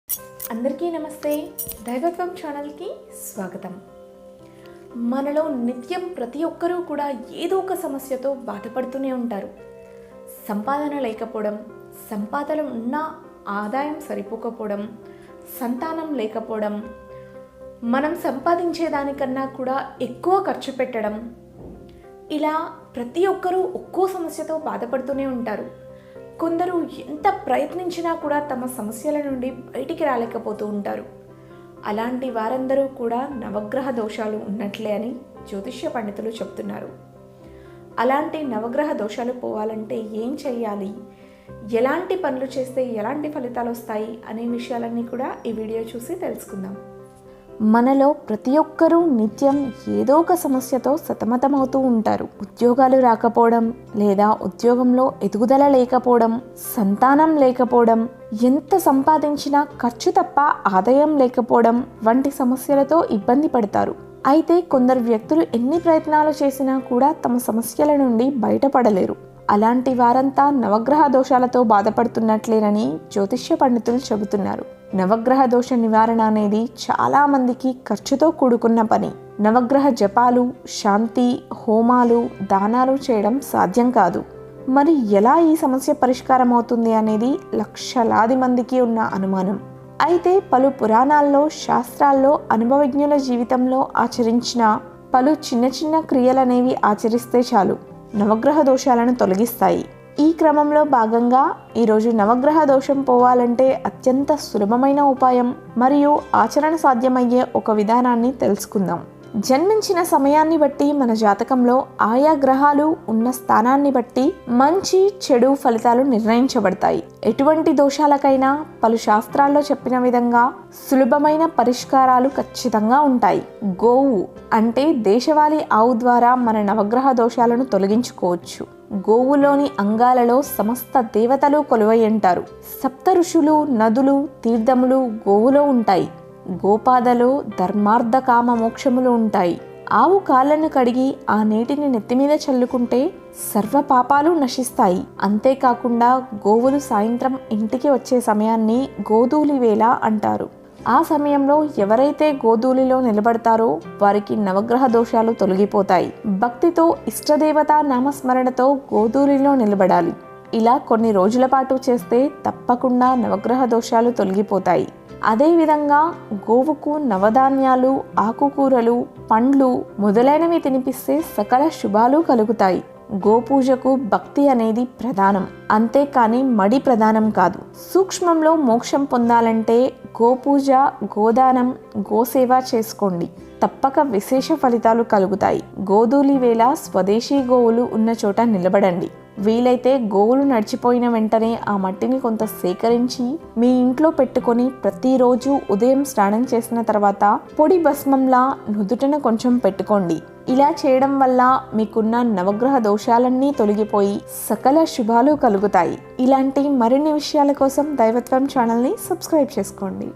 అందరికీ నమస్తే. దైవత్వం ఛానల్కి స్వాగతం. మనలో నిత్యం ప్రతి ఒక్కరూ కూడా ఏదో ఒక సమస్యతో బాధపడుతూనే ఉంటారు. సంపాదన లేకపోవడం, సంపాదన ఉన్న ఆదాయం సరిపోకపోవడం, సంతానం లేకపోవడం, మనం సంపాదించేదానికన్నా కూడా ఎక్కువ ఖర్చు పెట్టడం, ఇలా ప్రతి ఒక్కరూ ఒక్కో సమస్యతో బాధపడుతూనే ఉంటారు. కొందరు ఎంత ప్రయత్నించినా కూడా తమ సమస్యల నుండి బయటికి రాలేకపోతూ ఉంటారు. అలాంటి వారందరూ కూడా నవగ్రహ దోషాలు ఉన్నట్లే అని జ్యోతిష్య పండితులు చెప్తున్నారు. అలాంటి నవగ్రహ దోషాలు పోవాలంటే ఏం చేయాలి, ఎలాంటి పనులు చేస్తే ఎలాంటి ఫలితాలు వస్తాయి అనే విషయాలన్నీ కూడా ఈ వీడియో చూసి తెలుసుకుందాం. మనలో ప్రతి ఒక్కరూ నిత్యం ఏదో ఒక సమస్యతో సతమతమవుతూ ఉంటారు. ఉద్యోగాలు రాకపోవడం, లేదా ఉద్యోగంలో ఎదుగుదల లేకపోవడం, సంతానం లేకపోవడం, ఎంత సంపాదించినా ఖర్చు తప్ప ఆదాయం లేకపోవడం వంటి సమస్యలతో ఇబ్బంది పడతారు. అయితే కొందరు వ్యక్తులు ఎన్ని ప్రయత్నాలు చేసినా కూడా తమ సమస్యల నుండి బయటపడలేరు. అలాంటి వారంతా నవగ్రహ దోషాలతో బాధపడుతున్నట్లేనని జ్యోతిష్య పండితులు చెబుతున్నారు. నవగ్రహ దోష నివారణ అనేది చాలా మందికి ఖర్చుతో కూడుకున్న పని. నవగ్రహ జపాలు, శాంతి, హోమాలు, దానాలు చేయడం సాధ్యం కాదు. మరి ఎలా ఈ సమస్య పరిష్కారం అవుతుంది అనేది లక్షలాది మందికి ఉన్న అనుమానం. అయితే పలు పురాణాల్లో, శాస్త్రాల్లో అనుభవజ్ఞుల జీవితంలో ఆచరించిన పలు చిన్న చిన్న క్రియలనేవి ఆచరిస్తే చాలు నవగ్రహ దోషాలను తొలగిస్తాయి. ఈ క్రమంలో భాగంగా ఈరోజు నవగ్రహ దోషం పోవాలంటే అత్యంత సులభమైన ఉపాయం మరియు ఆచరణ సాధ్యమయ్యే ఒక విధానాన్ని తెలుసుకుందాం. జన్మించిన సమయాన్ని బట్టి మన జాతకంలో ఆయా గ్రహాలు ఉన్న స్థానాన్ని బట్టి మంచి చెడు ఫలితాలు నిర్ణయించబడతాయి. ఎటువంటి దోషాలకైనా పలు శాస్త్రాల్లో చెప్పిన విధంగా సులభమైన పరిష్కారాలు ఖచ్చితంగా ఉంటాయి. గోవు అంటే దేశవాళీ ఆవు ద్వారా మన నవగ్రహ దోషాలను తొలగించుకోవచ్చు. గోవులోని అంగాలలో సమస్త దేవతలు కొలువై ఉంటారు. సప్త ఋషులు, నదులు, తీర్థములు గోవులో ఉంటాయి. గోపాదలో ధర్మార్థ కామ మోక్షములు ఉంటాయి. ఆవు కాళ్ళను కడిగి ఆ నీటిని నెత్తిమీద చల్లుకుంటే సర్వ పాపాలు నశిస్తాయి. అంతేకాకుండా గోవులు సాయంత్రం ఇంటికి వచ్చే సమయాన్ని గోధూళి వేళ అంటారు. ఆ సమయంలో ఎవరైతే గోధూళిలో నిలబడతారో వారికి నవగ్రహ దోషాలు తొలగిపోతాయి. భక్తితో ఇష్టదేవత నామస్మరణతో గోధూళిలో నిలబడాలి. ఇలా కొన్ని రోజుల పాటు చేస్తే తప్పకుండా నవగ్రహ దోషాలు తొలగిపోతాయి. అదేవిధంగా గోవుకు నవధాన్యాలు, ఆకుకూరలు, పండ్లు మొదలైనవి తినిపిస్తే సకల శుభాలు కలుగుతాయి. గోపూజకు భక్తి అనేది ప్రధానం, అంతేకాని మడి ప్రధానం కాదు. సూక్ష్మంలో మోక్షం పొందాలంటే గోపూజ, గోదానం, గోసేవ చేసుకోండి. తప్పక విశేష ఫలితాలు కలుగుతాయి. గోధూళి వేళ స్వదేశీ గోవులు ఉన్న చోట నిలబడండి. వీలైతే గోవులు నడిచిపోయిన వెంటనే ఆ మట్టిని కొంత సేకరించి మీ ఇంట్లో పెట్టుకొని ప్రతిరోజు ఉదయం స్నానం చేసిన తర్వాత పొడి భస్మంలా నుదుటన కొంచెం పెట్టుకోండి. ఇలా చేయడం వల్ల మీకున్న నవగ్రహ దోషాలన్నీ తొలగిపోయి సకల శుభాలు కలుగుతాయి. ఇలాంటి మరిన్ని విషయాల కోసం దైవత్వం ఛానల్ని సబ్స్క్రైబ్ చేసుకోండి.